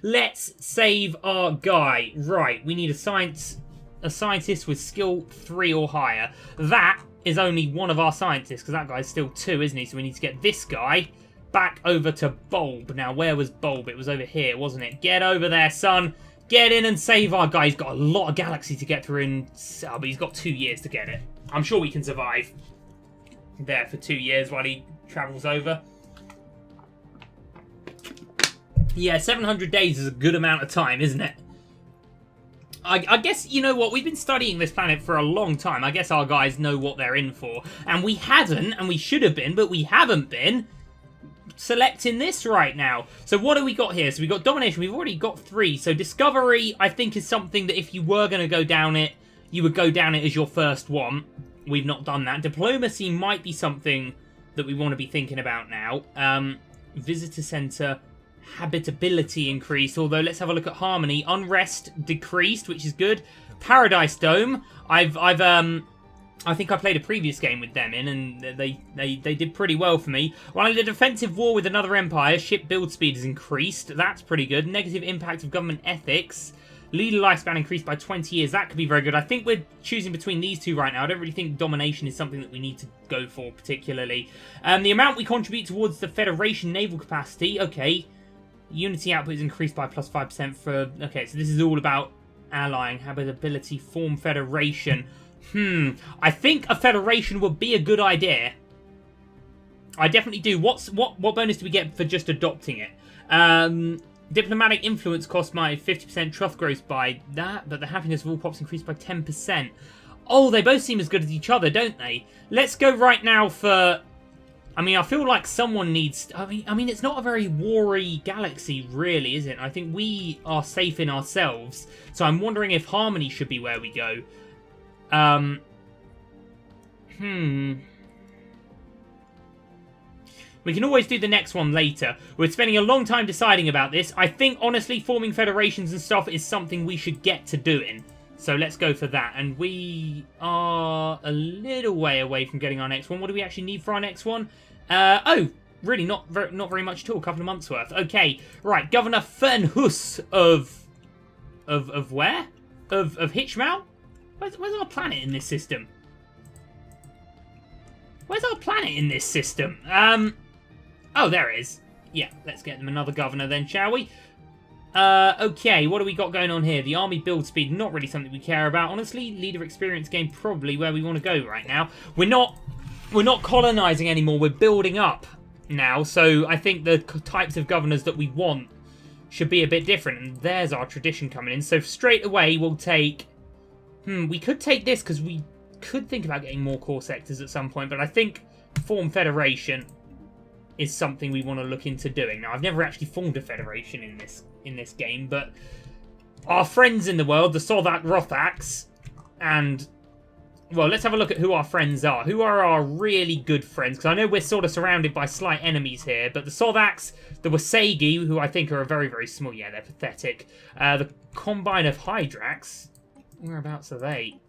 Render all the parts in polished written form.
Let's save our guy. Right, we need a scientist with skill 3 or higher. That is only one of our scientists, because that guy's still 2, isn't he? So we need to get this guy back over to Bulb. Now, where was Bulb? It was over here, wasn't it? Get over there, son. Get in and save our guy. He's got a lot of galaxy to get through in... Oh, but he's got 2 years to get it. I'm sure we can survive there for 2 years while he travels over. Yeah, 700 days is a good amount of time, isn't it? I guess, you know what, we've been studying this planet for a long time. I guess our guys know what they're in for. And we hadn't, and we should have been, but we haven't been selecting this right now. So what do we got here? So we've got Domination, we've already got 3. So Discovery, I think, is something that if you were going to go down it, you would go down it as your first one. We've not done that. Diplomacy might be something that we want to be thinking about now. Visitor Center... Habitability increased, although let's have a look at Harmony. Unrest decreased, which is good. Paradise Dome, I think I played a previous game with them in, and they did pretty well for me. While in a defensive war with another empire, ship build speed has increased. That's pretty good. Negative impact of government ethics. Leader lifespan increased by 20 years. That could be very good. I think we're choosing between these two right now. I don't really think domination is something that we need to go for particularly. The amount we contribute towards the Federation naval capacity, okay. Unity output is increased by plus 5% for... Okay, so this is all about allying, habitability, form federation. I think a federation would be a good idea. I definitely do. What bonus do we get for just adopting it? Diplomatic influence cost my 50% trust growth by that, but the happiness of all pops increased by 10%. Oh, they both seem as good as each other, don't they? Let's go right now for... I mean, I feel like someone needs... I mean, it's not a very war-y galaxy, really, is it? I think we are safe in ourselves. So I'm wondering if Harmony should be where we go. We can always do the next one later. We're spending a long time deciding about this. I think, honestly, forming federations and stuff is something we should get to doing. So let's go for that. And we are a little way away from getting our next one. What do we actually need for our next one? Oh, really not very much at all. A couple of months worth. Okay, right. Governor Fernhus of where? Of Hitchmal? Where's our planet in this system? Where's our planet in this system? Oh, there it is. Yeah, let's get them another governor then, shall we? Okay, what do we got going on here? The army build speed, not really something we care about. Honestly, leader experience game, probably where we want to go right now. We're not colonizing anymore, we're building up now. So I think the types of governors that we want should be a bit different. And there's our tradition coming in. So straight away, we'll take... we could take this because we could think about getting more core sectors at some point. But I think form federation is something we want to look into doing. Now, I've never actually formed a federation in this game, but our friends in the world, the Sothat Rothax, and, well, let's have a look at who our friends are. Who are our really good friends? Because I know we're sort of surrounded by slight enemies here, but the Sothax, the Wasegi, who I think are very, very small. Yeah, they're pathetic. The Combine of Hydrax. Whereabouts are they?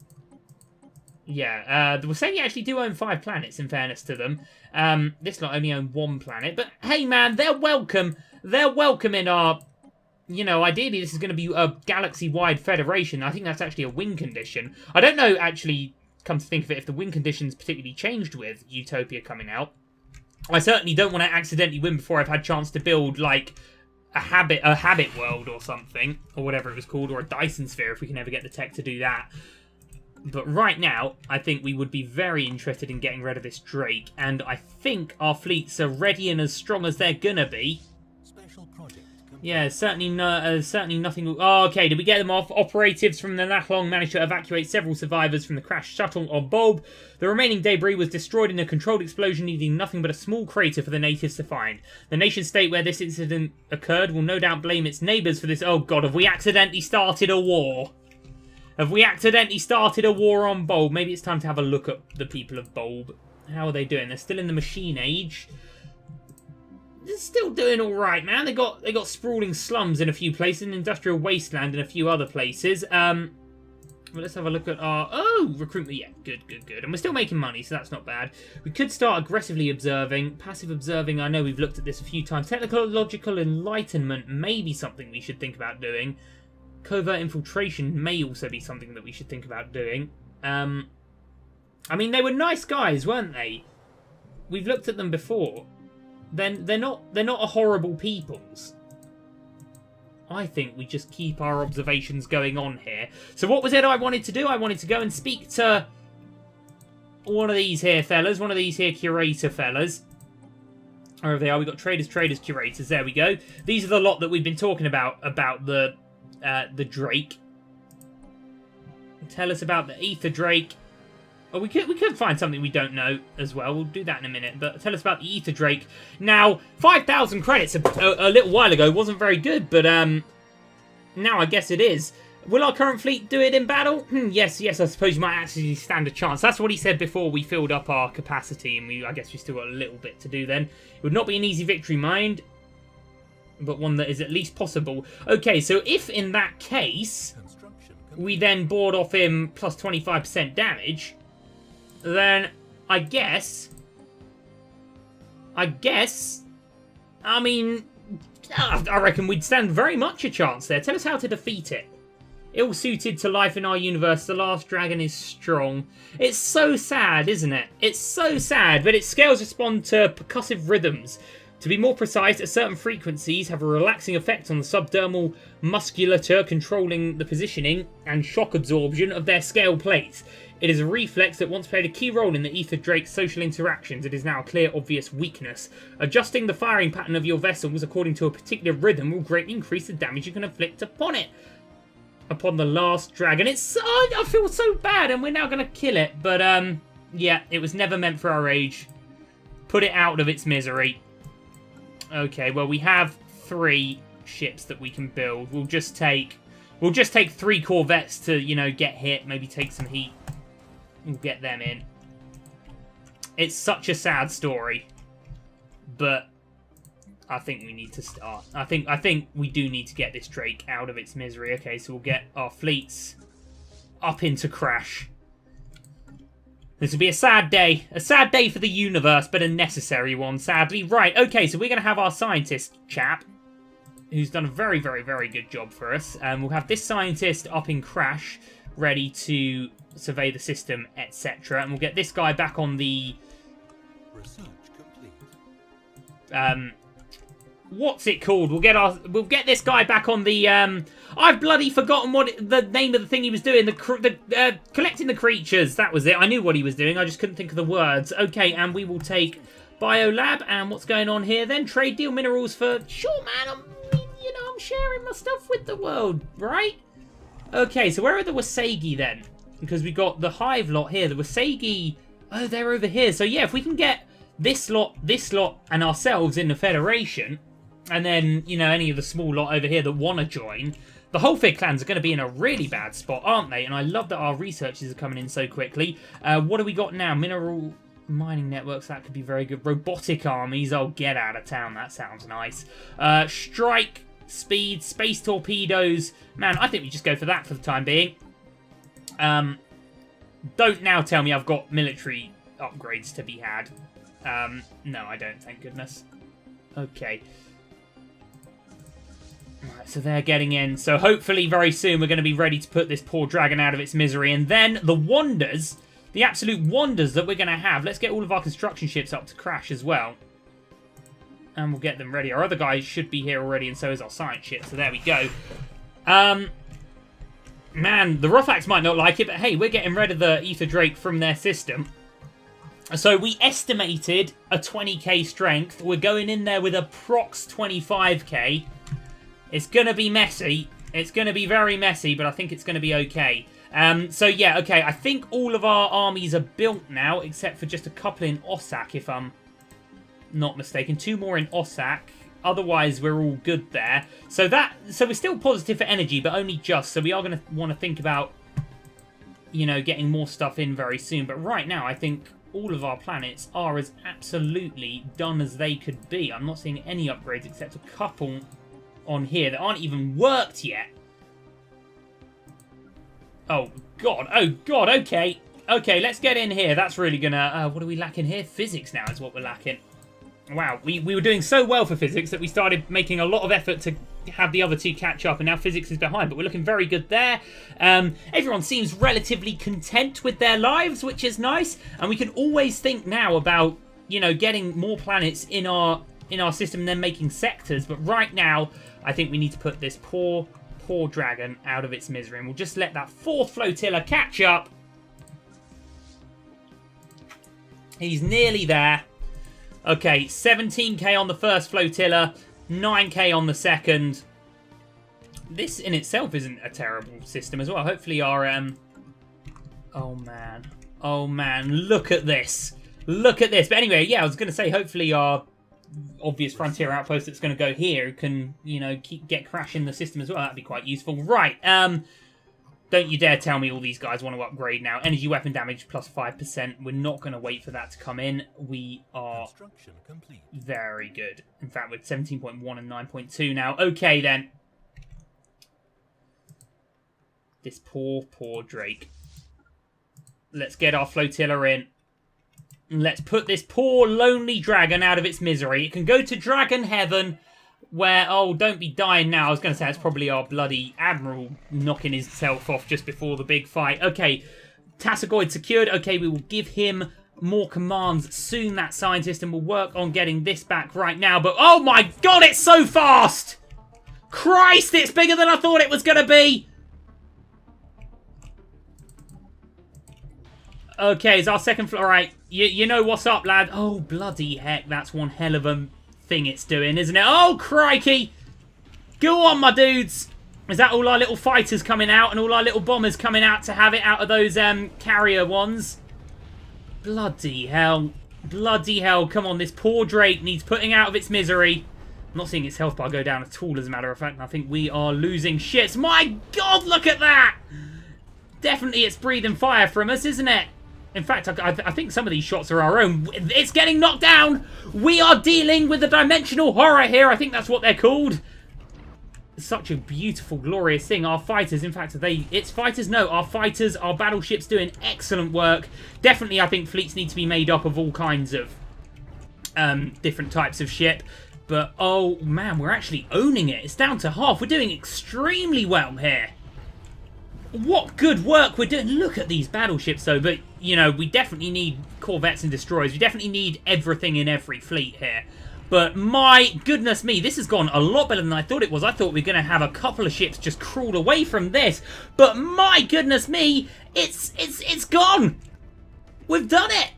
Yeah, the Wasegi actually do own 5 planets, in fairness to them. This lot only own 1 planet. But, hey, man, they're welcome. They're welcome in our... You know, ideally this is going to be a galaxy-wide federation. I think that's actually a win condition. I don't know, actually, come to think of it, if the win condition's particularly changed with Utopia coming out. I certainly don't want to accidentally win before I've had a chance to build, like, a habit world or something, or whatever it was called, or a Dyson sphere if we can ever get the tech to do that. But right now, I think we would be very interested in getting rid of this Drake, and I think our fleets are ready and as strong as they're gonna be. Yeah, certainly nothing... Oh, okay, did we get them off? Operatives from the Nathlong managed to evacuate several survivors from the crashed shuttle on Bulb. The remaining debris was destroyed in a controlled explosion, leaving nothing but a small crater for the natives to find. The nation-state where this incident occurred will no doubt blame its neighbours for this... Oh, God, have we accidentally started a war? Have we accidentally started a war on Bulb? Maybe it's time to have a look at the people of Bulb. How are they doing? They're still in the machine age. They're still doing all right, man. They got sprawling slums in a few places, an industrial wasteland in a few other places. Well, let's have a look at our... Oh, recruitment. Yeah, good, good, good. And we're still making money, so that's not bad. We could start aggressively observing. Passive observing, I know we've looked at this a few times. Technological enlightenment may be something we should think about doing. Covert infiltration may also be something that we should think about doing. I mean, they were nice guys, weren't they? We've looked at them before. Then they're not a horrible peoples. I think we just keep our observations going on here. So what was it I wanted to do? I wanted to go and speak to one of these here fellas, one of these here curator fellas. Wherever they are, we've got traders, curators. There we go. These are the lot that we've been talking about the Drake. Tell us about the Ether Drake. Oh, we could find something we don't know as well. We'll do that in a minute. But tell us about the Ether Drake. Now, 5,000 credits a little while ago wasn't very good, but now I guess it is. Will our current fleet do it in battle? Yes, I suppose you might actually stand a chance. That's what he said before we filled up our capacity, and I guess we still got a little bit to do then. It would not be an easy victory, mind, but one that is at least possible. Okay, so if in that case we then board off him plus 25% damage, then I guess, I mean, I reckon we'd stand very much a chance there. Tell us how to defeat it. Ill-suited to life in our universe, the last dragon is strong. It's so sad, isn't it? It's so sad, but its scales respond to percussive rhythms. To be more precise, at certain frequencies have a relaxing effect on the subdermal musculature, controlling the positioning and shock absorption of their scale plates. It is a reflex that once played a key role in the Ether Drake's social interactions. It is now a clear, obvious weakness. Adjusting the firing pattern of your vessels according to a particular rhythm will greatly increase the damage you can inflict upon it. Upon the last dragon. I feel so bad, and we're now going to kill it. But, yeah, it was never meant for our age. Put it out of its misery. Okay, well, we have 3 ships that we can build. We'll just take 3 corvettes to, you know, get hit. Maybe take some heat. We'll get them in. It's such a sad story, but I think we need to start. I think we do need to get this Drake out of its misery. Okay, so we'll get our fleets up into crash. This will be a sad day for the universe, but a necessary one, sadly. Right, okay, so we're going to have our scientist chap, who's done a very, very, very good job for us. We'll have this scientist up in crash, ready to survey the system, etc. And we'll get this guy back on the... Research complete. What's it called? We'll get this guy back on the... I've bloody forgotten the name of the thing he was doing. Collecting the creatures. That was it. I knew what he was doing. I just couldn't think of the words. Okay, and we will take Biolab. And what's going on here then? Trade deal minerals for... Sure, man. I'm sharing my stuff with the world, right? Okay, so where are the Wasagi then? Because we got the Hive lot here. The Wasagi... Oh, they're over here. So yeah, if we can get this lot, and ourselves in the Federation... And then, you know, any of the small lot over here that want to join, the whole Fig clans are going to be in a really bad spot, aren't they? And I love that our researchers are coming in so quickly. What do we got now? Mineral mining networks, that could be very good. Robotic armies, oh, get out of town. That sounds nice. Strike, speed, space torpedoes. Man, I think we just go for that for the time being. Don't now tell me I've got military upgrades to be had. No, I don't, thank goodness. Okay. Right, so they're getting in. So hopefully very soon we're going to be ready to put this poor dragon out of its misery. And then the wonders, the absolute wonders that we're going to have. Let's get all of our construction ships up to crash as well. And we'll get them ready. Our other guys should be here already, and so is our science ship. So there we go. Man, the Rothax might not like it, but hey, we're getting rid of the Ether Drake from their system. So we estimated a 20k strength. We're going in there with a prox 25k. It's going to be messy. It's going to be very messy, but I think it's going to be okay. So yeah, okay, I think all of our armies are built now, except for just a couple in Ossak, if I'm not mistaken. 2 more in Ossak. Otherwise, we're all good there. So we're still positive for energy, but only just. So we are going to want to think about, you know, getting more stuff in very soon. But right now, I think all of our planets are as absolutely done as they could be. I'm not seeing any upgrades except a couple on here that aren't even worked yet. Oh, God. Oh, God. Okay. Okay, let's get in here. That's really gonna... what are we lacking here? Physics now is what we're lacking. Wow, we were doing so well for physics that we started making a lot of effort to have the other two catch up, and now physics is behind, but we're looking very good there. Everyone seems relatively content with their lives, which is nice, and we can always think now about, you know, getting more planets in our system and then making sectors, but right now, I think we need to put this poor dragon out of its misery, and we'll just let that 4th flotilla catch up. He's nearly there. Okay, 17k on the first flotilla, 9k on the second. This in itself isn't a terrible system as well. Hopefully our... Oh, man. Oh, man. Look at this. Look at this. But anyway, yeah, I was going to say, hopefully our obvious frontier outpost that's going to go here can, you know, get crashing the system as well. That'd be quite useful. Right, don't you dare tell me all these guys want to upgrade now. Energy weapon damage plus 5%. We're not going to wait for that to come in. We are very good. In fact, we're 17.1 and 9.2 now. Okay, then. This poor Drake. Let's get our flotilla in. Let's put this poor, lonely dragon out of its misery. It can go to Dragon Heaven, where... Oh, don't be dying now. I was going to say, it's probably our bloody Admiral knocking himself off just before the big fight. Okay, Tassagoid secured. Okay, we will give him more commands soon, that scientist, and we'll work on getting this back right now. But, oh my God, it's so fast! Christ, it's bigger than I thought it was going to be! Okay, it's our second floor. Alright, you know what's up, lad. Oh, bloody heck, that's one hell of a thing it's doing, isn't it? Oh, crikey! Go on, my dudes! Is that all our little fighters coming out and all our little bombers coming out to have it out of those carrier ones? Bloody hell. Bloody hell. Come on, this poor Drake needs putting out of its misery. I'm not seeing its health bar go down at all, as a matter of fact. I think we are losing shits. My God, look at that! Definitely it's breathing fire from us, isn't it? In fact, I think some of these shots are our own. It's getting knocked down! We are dealing with a dimensional horror here. I think that's what they're called. Such a beautiful, glorious thing. Our fighters, in fact, it's fighters? No, our fighters, our battleships doing excellent work. Definitely, I think fleets need to be made up of all kinds of different types of ship. But, oh, man, we're actually owning it. It's down to half. We're doing extremely well here. What good work we're doing. Look at these battleships, though. But, you know, we definitely need corvettes and destroyers. We definitely need everything in every fleet here. But my goodness me, this has gone a lot better than I thought it was. I thought we were going to have a couple of ships just crawled away from this. But my goodness me, it's gone. We've done it.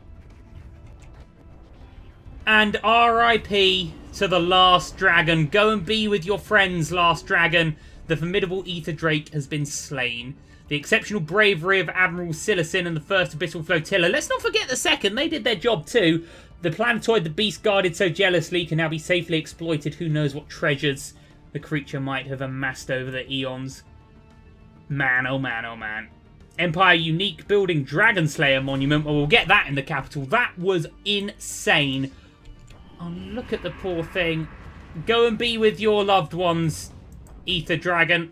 And R.I.P. to the last dragon. Go and be with your friends, last dragon. The formidable Ether Drake has been slain. The exceptional bravery of Admiral Silicin and the first Abyssal Flotilla. Let's not forget the second. They did their job too. The planetoid the beast guarded so jealously can now be safely exploited. Who knows what treasures the creature might have amassed over the eons. Man, oh man, oh man. Empire unique building Dragon Slayer monument. Well, we'll get that in the capital. That was insane. Oh, look at the poor thing. Go and be with your loved ones, Ether Dragon.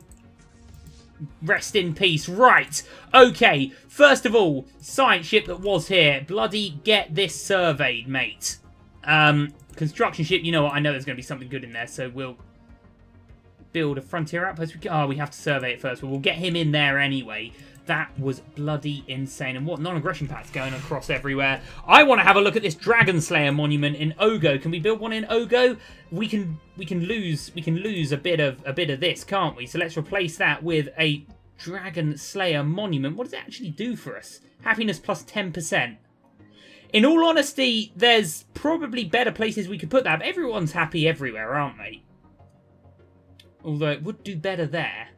Rest in peace. Right. Okay. First of all, science ship that was here. Bloody get this surveyed, mate. Construction ship. You know what? I know there's going to be something good in there, so we'll build a frontier outpost. Oh, we have to survey it first, but we'll get him in there anyway. That was bloody insane. And what non-aggression packs going across everywhere. I want to have a look at this Dragon Slayer monument in Ogo. Can we build one in Ogo? We can lose a bit of this, can't we? So let's replace that with a Dragon Slayer monument. What does it actually do for us? Happiness plus 10%. In all honesty, there's probably better places we could put that. But everyone's happy everywhere, aren't they? Although it would do better there.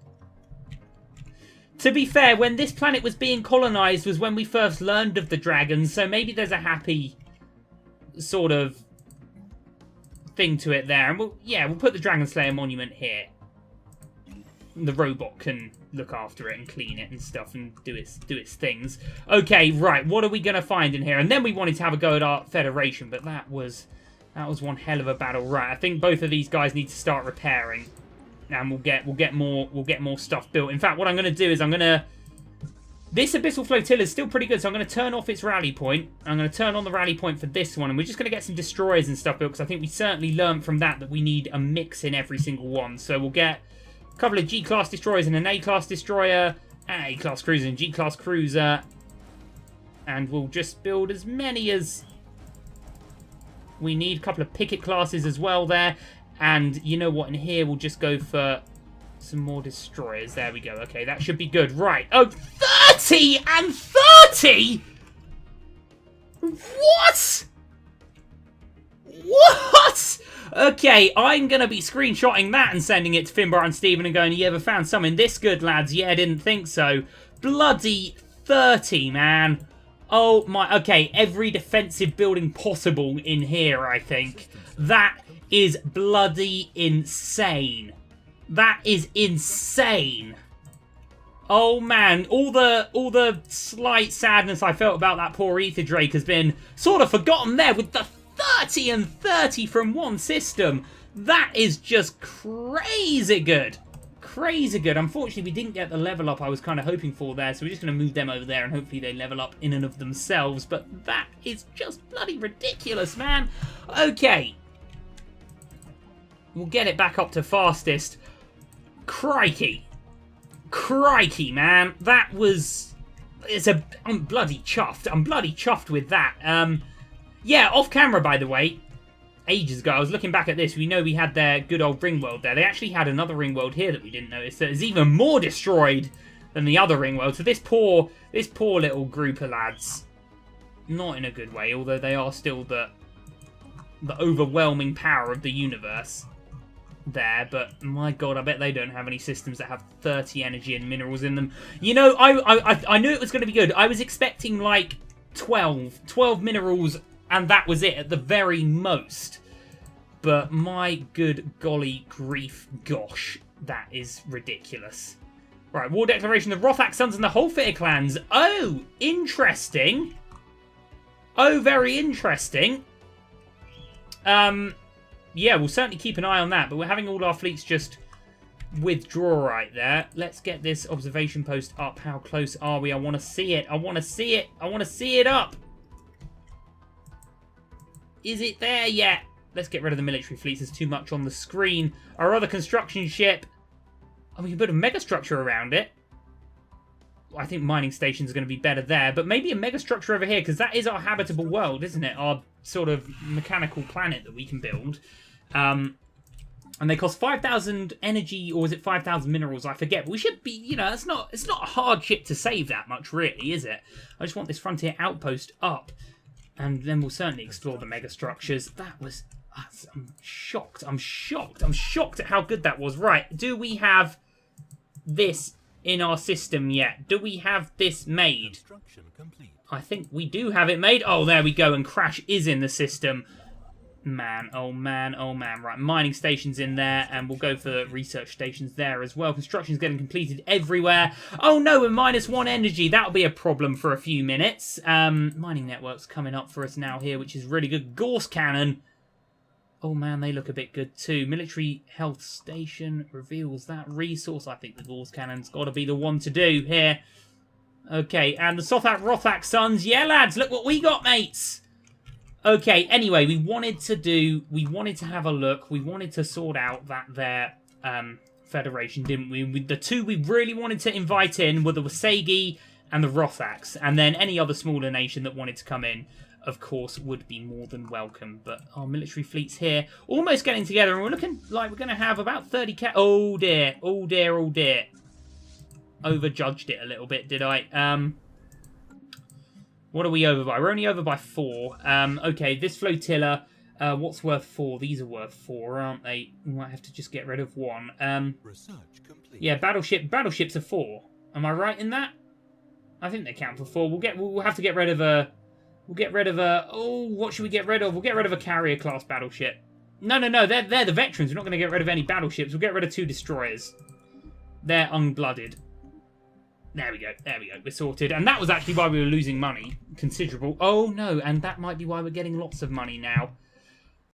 To be fair, when this planet was being colonized was when we first learned of the dragons, so maybe there's a happy sort of thing to it there. And we'll put the Dragon Slayer monument here. The robot can look after it and clean it and stuff and do its things. Okay, right, what are we going to find in here? And then we wanted to have a go at our Federation, but that was one hell of a battle. Right, I think both of these guys need to start repairing. And we'll get more stuff built. In fact, what I'm going to do is I'm going to This Abyssal Flotilla is still pretty good, so I'm going to turn off its rally point. I'm going to turn on the rally point for this one, and we're just going to get some destroyers and stuff built, because I think we certainly learned from that we need a mix in every single one. So we'll get a couple of G-Class destroyers and an A-Class destroyer, an A-Class cruiser and G-Class cruiser, and we'll just build as many as we need. A couple of picket classes as well there, and you know what, in here we'll just go for some more destroyers. There we go. Okay, that should be good. Right. Oh, 30 and 30? What? What? Okay, I'm going to be screenshotting that and sending it to Finbar and Steven and going, you ever found something this good, lads? Yeah, I didn't think so. Bloody 30, man. Oh my... Okay, every defensive building possible in here, I think. That is bloody insane. That is insane. Oh man, all the slight sadness I felt about that poor Ether Drake has been sort of forgotten there with the 30 and 30 from one system. That is just crazy good. Crazy good. Unfortunately, we didn't get the level up I was kind of hoping for there, so we're just going to move them over there and hopefully they level up in and of themselves. But that is just bloody ridiculous, man. Okay. We'll get it back up to fastest. Crikey. Crikey, man. That was... I'm bloody chuffed. I'm bloody chuffed with that. Yeah, off camera, by the way, ages ago, I was looking back at this. We know we had their good old ring world there. They actually had another ring world here that we didn't notice that is even more destroyed than the other ring world. So this poor little group of lads, not in a good way, although they are still the overwhelming power of the universe there, but my god, I bet they don't have any systems that have 30 energy and minerals in them. You know, I knew it was going to be good. I was expecting like 12 minerals, and that was it at the very most. But my good golly grief, gosh, that is ridiculous. Right, War Declaration of Rothak Sons and the Holfitter clans. Oh, interesting. Oh, very interesting. Yeah, we'll certainly keep an eye on that, but we're having all our fleets just withdraw right there. Let's get this observation post up. How close are we? I want to see it. I want to see it. I want to see it up. Is it there yet? Let's get rid of the military fleets. There's too much on the screen. Our other construction ship. Oh, we can put a megastructure around it. I think mining stations are going to be better there, but maybe a megastructure over here, because that is our habitable world, isn't it? Our sort of mechanical planet that we can build. And they cost 5,000 energy, or is it 5,000 minerals? I forget. But we should be, you know, it's not a hard ship to save that much, really, is it? I just want this frontier outpost up, and then we'll certainly explore the megastructures. That was... I'm shocked. I'm shocked. I'm shocked at how good that was. Right, do we have this in our system yet? Do we have this made? I think we do have it made. Oh, there we go. And Crash is in the system. Man, oh man, oh man. Right, mining stations in there, and we'll go for research stations there as well. Construction's getting completed everywhere. Oh no, we're -1 energy. That'll be a problem for a few minutes. Mining network's coming up for us now here, which is really good. Gorse cannon. Oh man, they look a bit good too. Military health station reveals that resource. I think the Gorse cannon's got to be the one to do here. Okay, and the Sothak Rothak Sons. Yeah, lads, look what we got, mates. Okay, anyway, we wanted to have a look. We wanted to sort out their federation, didn't we? The two we really wanted to invite in were the Wasegi and the Rothaks. And then any other smaller nation that wanted to come in, of course, would be more than welcome. But our military fleet's here, almost getting together, and we're looking like we're going to have about 30k. Oh dear, oh dear, oh dear. Overjudged it a little bit, did I? What are we over by? We're only over by 4. Okay, this flotilla, what's worth 4? These are worth 4, aren't they? We might have to just get rid of 1. Research complete. Yeah, battleships are 4. Am I right in that? I think they count for 4. We'll have to get rid of a... We'll get rid of a... Oh, what should we get rid of? We'll get rid of a carrier-class battleship. No, they're the veterans. We're not going to get rid of any battleships. We'll get rid of 2 destroyers. They're unblooded. There we go. There we go. We're sorted. And that was actually why we were losing money. Considerable. Oh, no. And that might be why we're getting lots of money now.